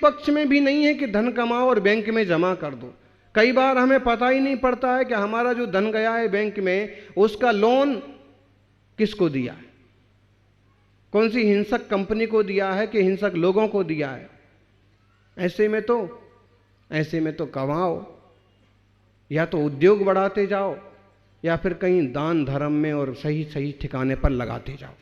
पक्ष में भी नहीं है कि धन कमाओ और बैंक में जमा कर दो। कई बार हमें पता ही नहीं पड़ता है कि हमारा जो धन गया है बैंक में, उसका लोन किसको दिया है, कौन सी हिंसक कंपनी को दिया है कि हिंसक लोगों को दिया है। ऐसे में तो कमाओ, या तो उद्योग बढ़ाते जाओ या फिर कहीं दान धर्म में और सही सही ठिकाने पर लगाते जाओ।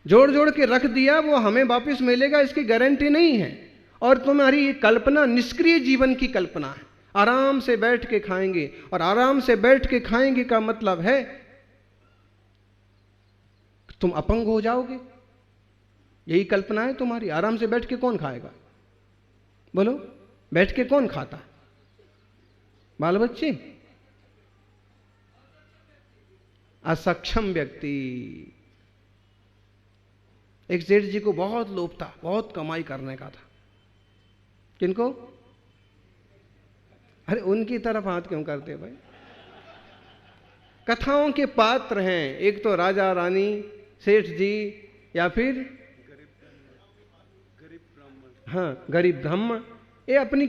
जोड़ जोड़ के रख दिया वो हमें वापस मिलेगा इसकी गारंटी नहीं है। और तुम्हारी ये कल्पना निष्क्रिय जीवन की कल्पना है। आराम से बैठ के खाएंगे, और आराम से बैठ के खाएंगे का मतलब है तुम अपंग हो जाओगे। यही कल्पना है तुम्हारी। आराम से बैठ के कौन खाएगा? बोलो, बैठ के कौन खाता? बाल बच्चे, असक्षम व्यक्ति। एक सेठ जी को बहुत लोभ था, बहुत कमाई करने का था। किनको? अरे उनकी तरफ हाथ क्यों करते भाई? कथाओं के पात्र हैं, एक तो राजा रानी, सेठ जी, या फिर हाँ गरीब ब्राह्मण। ये अपनी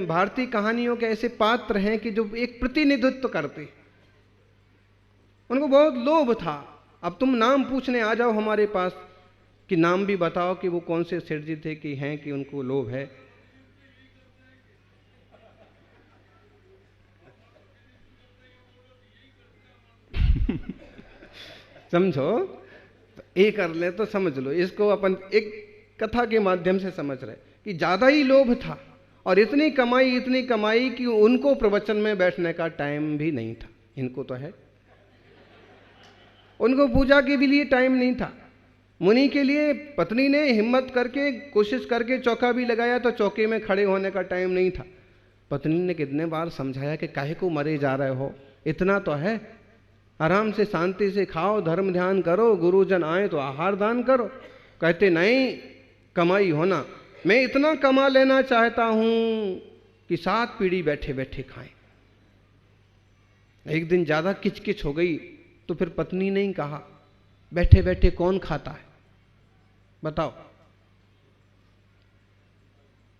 भारतीय कहानियों के ऐसे पात्र हैं कि जो एक प्रतिनिधित्व करते। उनको बहुत लोभ था। अब तुम नाम पूछने आ जाओ हमारे पास कि नाम भी बताओ कि वो कौन से सेठ जी थे कि हैं कि उनको लोभ है। समझो, तो ये कर ले तो समझ लो। इसको अपन एक कथा के माध्यम से समझ रहे कि ज्यादा ही लोभ था और इतनी कमाई कि उनको प्रवचन में बैठने का टाइम भी नहीं था। इनको तो है, उनको पूजा के भी लिए टाइम नहीं था। मुनि के लिए पत्नी ने हिम्मत करके कोशिश करके चौका भी लगाया तो चौके में खड़े होने का टाइम नहीं था। पत्नी ने कितने बार समझाया कि काहे को मरे जा रहे हो, इतना तो है, आराम से शांति से खाओ, धर्म ध्यान करो, गुरुजन आए तो आहार दान करो। कहते नहीं, कमाई होना, मैं इतना कमा लेना चाहता हूं कि 7 पीढ़ी बैठे बैठे खाएं। एक दिन ज्यादा किचकिच हो गई तो फिर पत्नी ने ही कहा, बैठे बैठे कौन खाता है बताओ?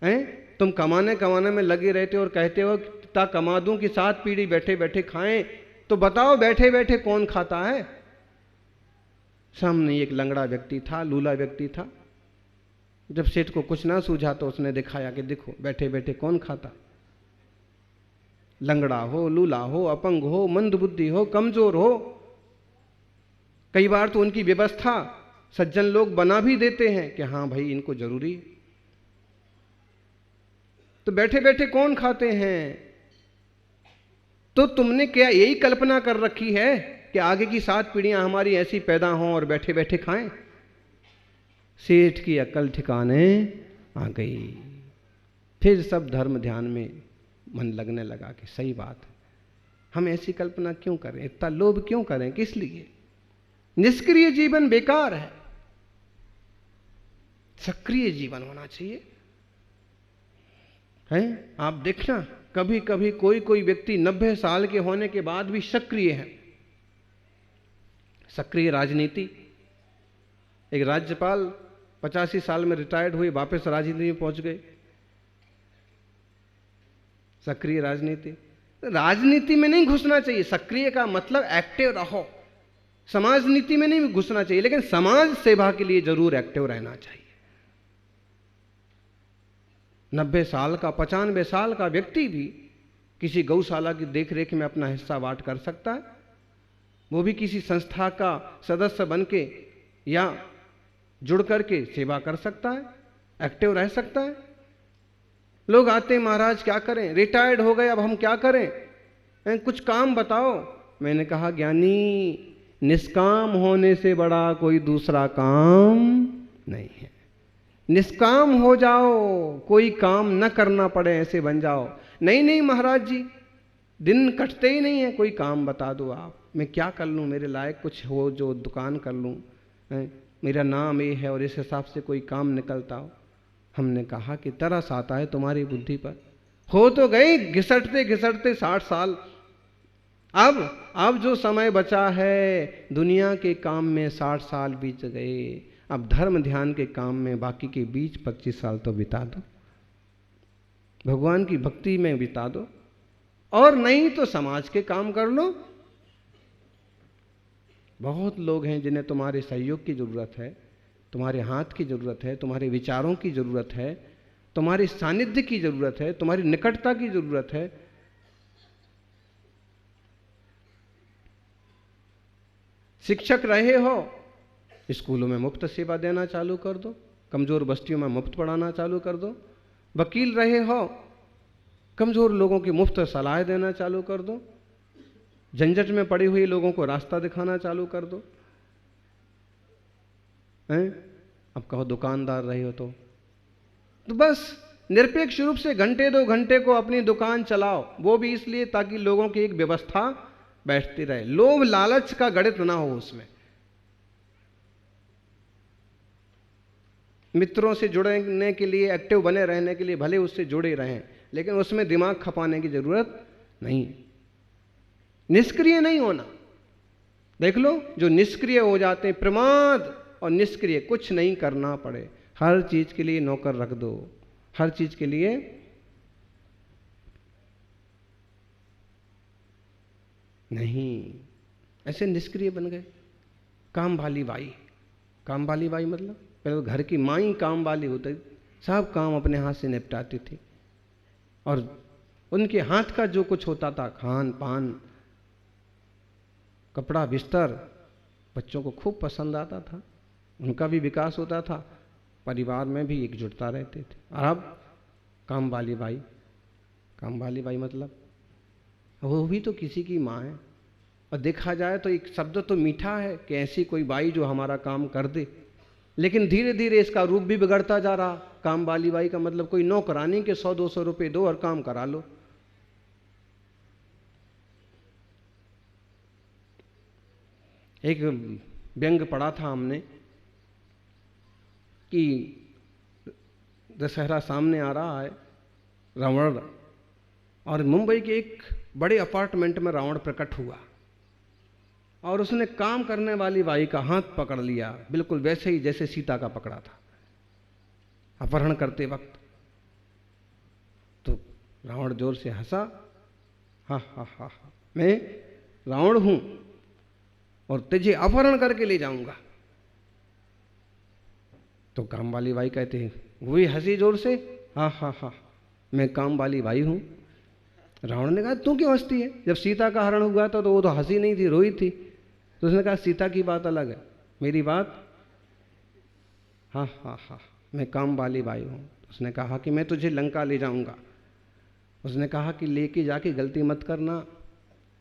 हैं? तुम कमाने में लगे रहते हो और कहते हो ता कमा दूं कि 7 पीढ़ी बैठे बैठे खाएं, तो बताओ बैठे बैठे कौन खाता है? सामने एक लंगड़ा व्यक्ति था, लूला व्यक्ति था। जब सेठ को कुछ ना सूझा तो उसने दिखाया कि देखो बैठे बैठे कौन खाता। लंगड़ा हो, लूला हो, अपंग हो, मंदबुद्धि हो, कमजोर हो, कई बार तो उनकी व्यवस्था सज्जन लोग बना भी देते हैं कि हाँ भाई इनको जरूरी है। तो बैठे बैठे कौन खाते हैं? तो तुमने क्या यही कल्पना कर रखी है कि आगे की 7 पीढ़ियां हमारी ऐसी पैदा हों और बैठे बैठे खाएं? सेठ की अकल ठिकाने आ गई। फिर सब धर्म ध्यान में मन लगने लगा कि सही बात है, हम ऐसी कल्पना क्यों करें, इतना लोभ क्यों करें, किस लिए? निष्क्रिय जीवन बेकार है, सक्रिय जीवन होना चाहिए। हैं? आप देखना कभी कभी कोई व्यक्ति 90 साल के होने के बाद भी सक्रिय है। सक्रिय राजनीति। एक राज्यपाल 85 साल में रिटायर्ड हुए, वापस राजनीति में पहुंच गए। सक्रिय राजनीति। राजनीति में नहीं घुसना चाहिए। सक्रिय का मतलब एक्टिव रहो। समाज नीति में नहीं घुसना चाहिए, लेकिन समाज सेवा के लिए जरूर एक्टिव रहना चाहिए। 90 साल का, 95 साल का व्यक्ति भी किसी गौशाला की देखरेख में अपना हिस्सा बांट कर सकता है। वो भी किसी संस्था का सदस्य बन के या जुड़ करके सेवा कर सकता है, एक्टिव रह सकता है। लोग आते हैं, महाराज क्या करें, रिटायर्ड हो गए, अब हम क्या करें, कुछ काम बताओ। मैंने कहा ज्ञानी, निष्काम होने से बड़ा कोई दूसरा काम नहीं है। निष्काम हो जाओ, कोई काम न करना पड़े, ऐसे बन जाओ। नहीं महाराज जी, दिन कटते ही नहीं है, कोई काम बता दो आप, मैं क्या कर लूँ, मेरे लायक कुछ हो जो दुकान कर लूँ, मेरा नाम ये है और इस हिसाब से कोई काम निकलता हो। हमने कहा कि तरस आता है तुम्हारी बुद्धि पर। हो तो गई घिसटते घिसटते 60 साल। अब जो समय बचा है दुनिया के काम में 60 साल बीत गए। अब धर्म ध्यान के काम में बाकी के 20-25 साल तो बिता दो, भगवान की भक्ति में बिता दो, और नहीं तो समाज के काम कर लो। बहुत लोग हैं जिन्हें तुम्हारे सहयोग की जरूरत है, तुम्हारे हाथ की जरूरत है, तुम्हारे विचारों की जरूरत है, तुम्हारे सानिध्य की जरूरत है, तुम्हारी निकटता की जरूरत है। शिक्षक रहे हो, स्कूलों में मुफ्त सेवा देना चालू कर दो, कमजोर बस्तियों में मुफ्त पढ़ाना चालू कर दो। वकील रहे हो, कमजोर लोगों की मुफ्त सलाह देना चालू कर दो। झंझट में पड़े हुए लोगों को रास्ता दिखाना चालू कर दो। हैं? अब कहो दुकानदार रहे हो तो बस निरपेक्ष रूप से घंटे 2 घंटे को अपनी दुकान चलाओ, वो भी इसलिए ताकि लोगों की एक व्यवस्था बैठती रहे। लोभ लालच का गणित ना हो उसमें। मित्रों से जुड़ने के लिए, एक्टिव बने रहने के लिए भले उससे जुड़े रहें, लेकिन उसमें दिमाग खपाने की जरूरत नहीं। निष्क्रिय नहीं होना। देख लो जो निष्क्रिय हो जाते हैं, प्रमाद और निष्क्रिय, कुछ नहीं करना पड़े, हर चीज के लिए नौकर रख दो, हर चीज के लिए। नहीं, ऐसे निष्क्रिय बन गए। काम वाली बाई, काम वाली बाई मतलब पहले तो घर की माँ ही काम वाली होती, सब काम अपने हाथ से निपटाती थी, और उनके हाथ का जो कुछ होता था, खान पान, कपड़ा बिस्तर, बच्चों को खूब पसंद आता था, उनका भी विकास होता था, परिवार में भी एकजुटता रहते थे। और अब काम वाली बाई, काम वाली बाई मतलब वो भी तो किसी की माँ है। और देखा जाए तो एक शब्द तो मीठा है कि ऐसी कोई बाई जो हमारा काम कर दे, लेकिन धीरे धीरे इसका रूप भी बिगड़ता जा रहा। काम वाली बाई का मतलब कोई नौकरानी के 100-200 रुपए दो और काम करा लो। एक व्यंग पढ़ा था हमने कि दशहरा सामने आ रहा है, रावण, और मुंबई के एक बड़े अपार्टमेंट में रावण प्रकट हुआ और उसने काम करने वाली बाई का हाथ पकड़ लिया, बिल्कुल वैसे ही जैसे सीता का पकड़ा था अपहरण करते वक्त। तो रावण जोर से हंसा, हा हा हा हा, मैं रावण हूं और तुझे अपहरण करके ले जाऊंगा। तो काम वाली बाई कहते हैं, वो भी हंसी जोर से, हा हा हा, मैं काम वाली बाई हूं। रावण ने कहा तू क्यों हंसती है, जब सीता का हरण हुआ था तो वो तो हंसी नहीं थी, रोई थी। तो उसने कहा सीता की बात अलग है, मेरी बात, हाँ हाँ हाँ, मैं काम वाली बाई हूं। उसने कहा कि मैं तुझे लंका ले जाऊंगा। उसने कहा कि लेके जाके गलती मत करना,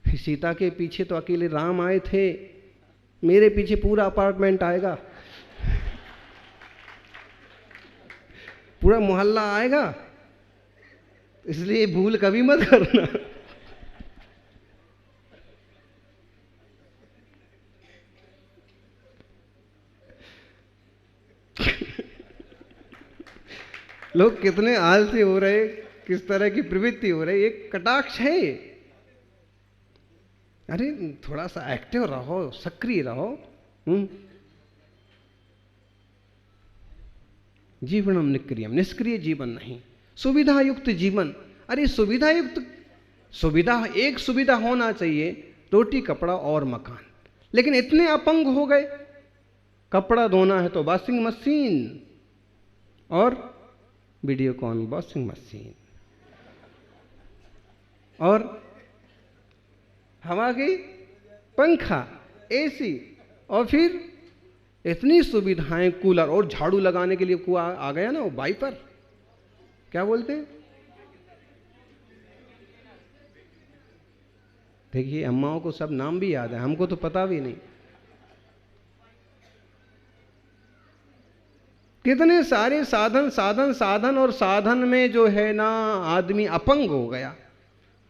सीता के पीछे तो अकेले राम आए थे, मेरे पीछे पूरा अपार्टमेंट आएगा, पूरा मोहल्ला आएगा, इसलिए भूल कभी मत करना। लोग कितने आलसी हो रहे, किस तरह की प्रवृत्ति हो रही, एक कटाक्ष है। अरे थोड़ा सा एक्टिव रहो, सक्रिय रहो। जीवनम निष्क्रियम, निष्क्रिय जीवन नहीं, सुविधा युक्त जीवन। अरे सुविधा युक्त, सुविधा, एक सुविधा होना चाहिए, रोटी कपड़ा और मकान, लेकिन इतने अपंग हो गए, कपड़ा धोना है तो वॉशिंग मशीन और वीडियोकॉन वॉशिंग मशीन, और हवा की पंखा, एसी, और फिर इतनी सुविधाएं, कूलर, और झाड़ू लगाने के लिए कुआ आ गया ना, वो वाइपर, क्या बोलते हैं, देखिए अम्माओं को सब नाम भी याद है, हमको तो पता भी नहीं। कितने सारे साधन साधन साधन, और साधन में जो है ना आदमी अपंग हो गया।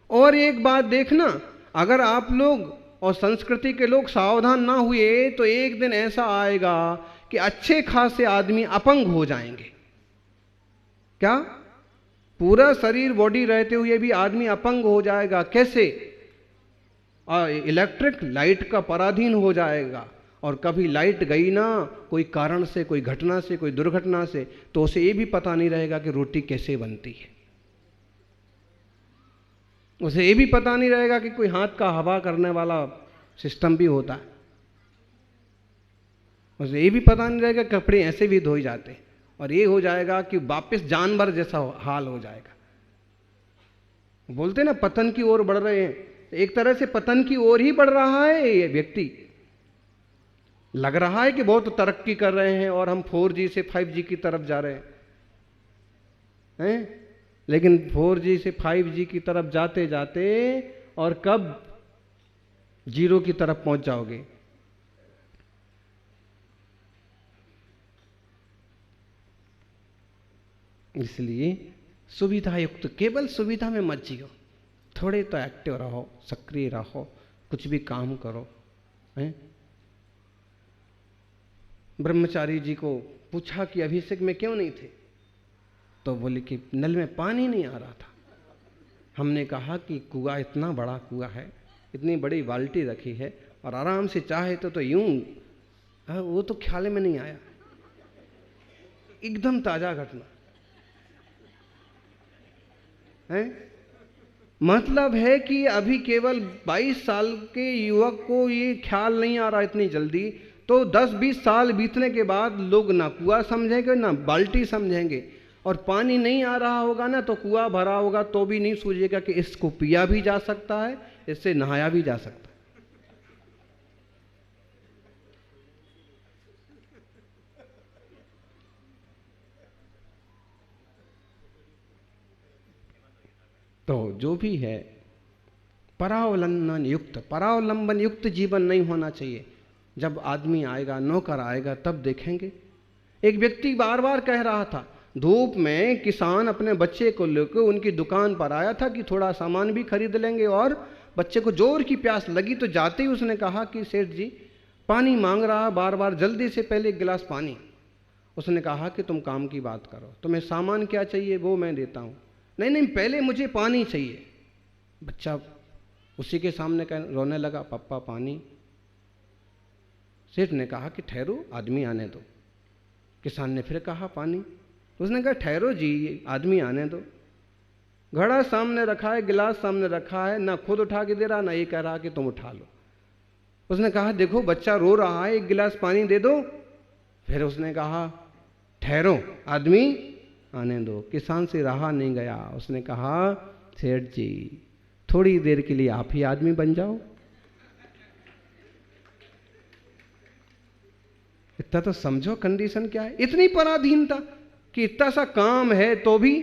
और एक बात देखना, अगर आप लोग और संस्कृति के लोग सावधान ना हुए तो एक दिन ऐसा आएगा कि अच्छे खासे आदमी अपंग हो जाएंगे। क्या? पूरा शरीर बॉडी रहते हुए भी आदमी अपंग हो जाएगा। कैसे? इलेक्ट्रिक लाइट का पराधीन हो जाएगा, और कभी लाइट गई ना कोई कारण से, कोई घटना से, कोई दुर्घटना से, तो उसे ये भी पता नहीं रहेगा कि रोटी कैसे बनती है। उसे ये भी पता नहीं रहेगा कि कोई हाथ का हवा करने वाला सिस्टम भी होता है। उसे ये भी पता नहीं रहेगा कपड़े ऐसे भी धोए जाते हैं। और ये हो जाएगा कि वापस जानवर जैसा हाल हो जाएगा। बोलते ना पतन की ओर बढ़ रहे हैं, एक तरह से पतन की ओर ही बढ़ रहा है ये व्यक्ति। लग रहा है कि बहुत तरक्की कर रहे हैं और हम 4G से 5G की तरफ जा रहे हैं, लेकिन 4G से 5G की तरफ जाते जाते और कब 0 की तरफ पहुंच जाओगे। इसलिए सुविधा युक्त, केवल सुविधा में मत जियो, थोड़े तो एक्टिव रहो, सक्रिय रहो, कुछ भी काम करो। हैं? ब्रह्मचारी जी को पूछा कि अभिषेक में क्यों नहीं थे, तो बोले कि नल में पानी नहीं आ रहा था। हमने कहा कि कुआं इतना बड़ा कुआं है, इतनी बड़ी बाल्टी रखी है और आराम से चाहे तो यूं, वो तो ख्याल में नहीं आया। एकदम ताजा घटना है। मतलब है कि अभी केवल 22 साल के युवक को ये ख्याल नहीं आ रहा इतनी जल्दी, तो 10-20 साल बीतने के बाद लोग ना कुआं समझेंगे ना बाल्टी समझेंगे। और पानी नहीं आ रहा होगा ना तो कुआं भरा होगा तो भी नहीं सूझेगा कि इसको पिया भी जा सकता है, इससे नहाया भी जा सकता है। तो जो भी है परावलंबन युक्त जीवन नहीं होना चाहिए। जब आदमी आएगा, नौकर आएगा, तब देखेंगे। एक व्यक्ति बार बार कह रहा था, धूप में किसान अपने बच्चे को लेकर उनकी दुकान पर आया था कि थोड़ा सामान भी खरीद लेंगे, और बच्चे को जोर की प्यास लगी तो जाते ही उसने कहा कि सेठ जी पानी मांग रहा बार बार, जल्दी से पहले एक गिलास पानी। उसने कहा कि तुम काम की बात करो, तुम्हें सामान क्या चाहिए वो मैं देता हूँ। नहीं नहीं, पहले मुझे पानी चाहिए। बच्चा उसी के सामने रोने लगा, पप्पा पानी। सेठ ने कहा कि ठहरो, आदमी आने दो। किसान ने फिर कहा पानी। उसने कहा ठहरो जी, आदमी आने दो। घड़ा सामने रखा है, गिलास सामने रखा है, ना खुद उठा के दे रहा, ना ये कह रहा कि तुम उठा लो। उसने कहा देखो बच्चा रो रहा है, एक गिलास पानी दे दो। फिर उसने कहा ठहरो, आदमी आने दो। किसान से रहा नहीं गया, उसने कहा सेठ जी थोड़ी देर के लिए आप ही आदमी बन जाओ। इतना तो समझो कंडीशन क्या है, इतनी पराधीनता कि इतना सा काम है तो भी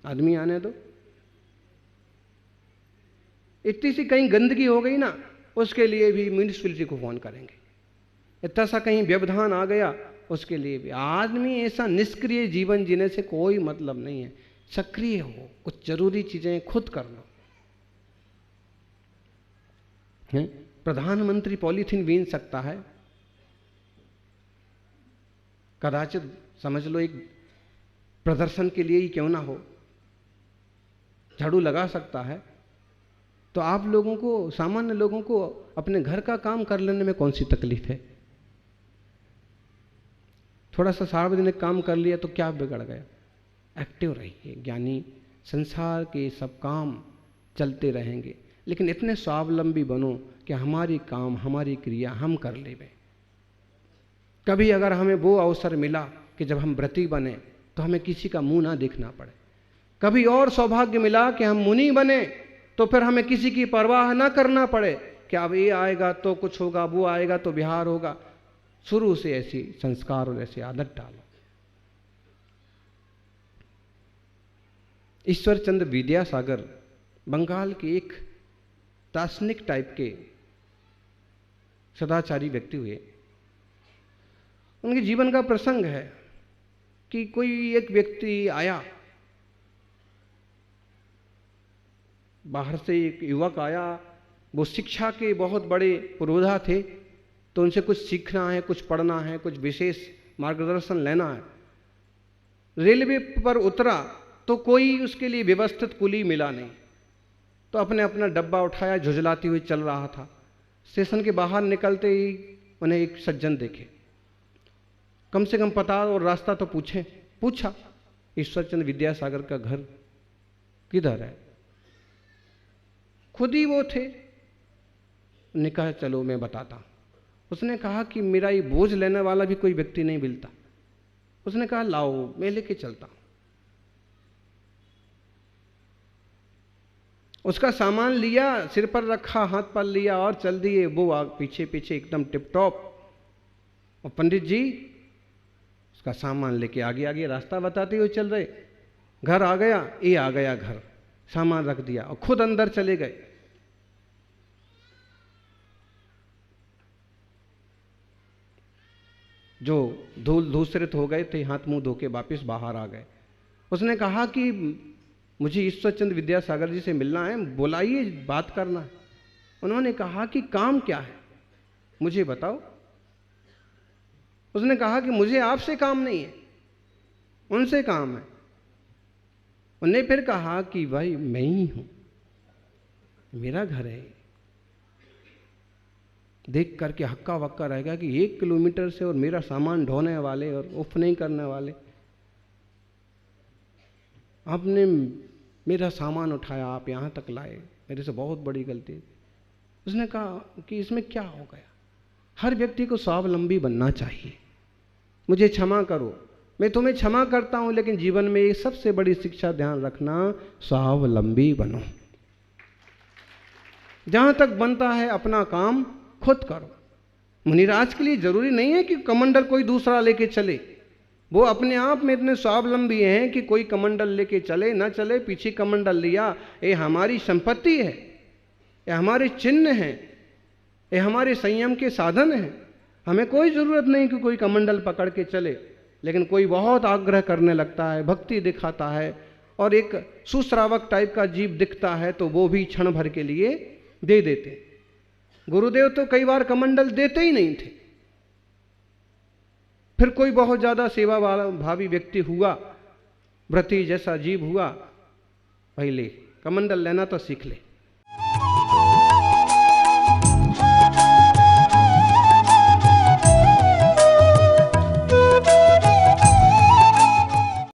आदमी आने दो। इतनी सी कहीं गंदगी हो गई ना, उसके लिए भी म्यूनिसिपैलिटी को फोन करेंगे। इतना सा कहीं व्यवधान आ गया, उसके लिए भी। आदमी ऐसा निष्क्रिय जीवन जीने से कोई मतलब नहीं है। सक्रिय हो, कुछ जरूरी चीजें खुद कर लो। प्रधानमंत्री पॉलीथीन बीन सकता है, कदाचित समझ लो एक प्रदर्शन के लिए ही क्यों ना हो, झाड़ू लगा सकता है। तो आप लोगों को, सामान्य लोगों को अपने घर का काम कर लेने में कौन सी तकलीफ है? थोड़ा सा सार्वजनिक काम कर लिया तो क्या बिगड़ गया? एक्टिव रहिए ज्ञानी, संसार के सब काम चलते रहेंगे, लेकिन इतने स्वावलंबी बनो कि हमारी काम, हमारी क्रिया हम कर लेंगे। कभी अगर हमें वो अवसर मिला कि जब हम व्रती बने तो हमें किसी का मुंह ना देखना पड़े, कभी और सौभाग्य मिला कि हम मुनि बने तो फिर हमें किसी की परवाह ना करना पड़े कि अब ये आएगा तो कुछ होगा, वो आएगा तो बिहार होगा। शुरू से ऐसी संस्कार और ऐसी आदत डालो। ईश्वर चंद्र विद्यासागर बंगाल के एक दार्शनिक टाइप के सदाचारी व्यक्ति हुए। उनके जीवन का प्रसंग है कि कोई एक व्यक्ति आया, बाहर से एक युवक आया, वो शिक्षा के बहुत बड़े पुरोधा थे, तो उनसे कुछ सीखना है, कुछ पढ़ना है, कुछ विशेष मार्गदर्शन लेना है। रेलवे पर उतरा तो कोई उसके लिए व्यवस्थित कुली मिला नहीं, तो अपने अपना डब्बा उठाया, झुझलाती हुई चल रहा था। स्टेशन के बाहर निकलते ही उन्हें एक सज्जन देखे, कम से कम पता और रास्ता तो पूछें। पूछा, ईश्वरचंद्र विद्यासागर का घर किधर है? खुद ही वो थे। उन्होंने कहा चलो मैं बताता। उसने कहा कि मेरा ये बोझ लेने वाला भी कोई व्यक्ति नहीं मिलता। उसने कहा लाओ मैं लेके चलता। उसका सामान लिया, सिर पर रखा, हाथ पर लिया और चल दिए। वो पीछे पीछे एकदम टिप टॉप। और पंडित जी उसका सामान लेके आगे आगे रास्ता बताते हुए चल रहे। घर आ गया, ये आ गया घर, सामान रख दिया और खुद अंदर चले गए। जो धूल धूसरित हो गए थे, हाथ मुंह धो के वापिस बाहर आ गए। उसने कहा कि मुझे ईश्वरचंद्र विद्यासागर जी से मिलना है, बुलाइए, बात करना है। उन्होंने कहा कि काम क्या है मुझे बताओ। उसने कहा कि मुझे आपसे काम नहीं है, उनसे काम है। उन्होंने फिर कहा कि भाई मैं ही हूं, मेरा घर है। देख करके हक्का वक्का रहेगा कि 1 किलोमीटर से और मेरा सामान ढोने वाले और उफ नहीं करने वाले, आपने मेरा सामान उठाया, आप यहाँ तक लाए, मेरे से बहुत बड़ी गलती। उसने कहा कि इसमें क्या हो गया? हर व्यक्ति को स्वावलंबी बनना चाहिए। मुझे क्षमा करो, मैं तुम्हें क्षमा करता हूं, लेकिन जीवन में एक सबसे बड़ी शिक्षा ध्यान रखना, स्वावलंबी बनो। जहां तक बनता है अपना काम खुद करो। मुनिराज के लिए जरूरी नहीं है कि कमंडल कोई दूसरा लेके चले। वो अपने आप में इतने स्वावलंबी हैं कि कोई कमंडल लेके चले ना चले, पीछे कमंडल लिया, ये हमारी संपत्ति है, ये हमारे चिन्ह हैं, ये हमारे संयम के साधन हैं। हमें कोई जरूरत नहीं कि कोई कमंडल पकड़ के चले। लेकिन कोई बहुत आग्रह करने लगता है, भक्ति दिखाता है और एक सुश्रावक टाइप का जीव दिखता है, तो वो भी क्षण भर के लिए दे देते। गुरुदेव तो कई बार कमंडल देते ही नहीं थे। फिर कोई बहुत ज्यादा सेवा वाला भावी व्यक्ति हुआ, व्रती जैसा जीव हुआ, भाई ले कमंडल लेना तो सीख ले।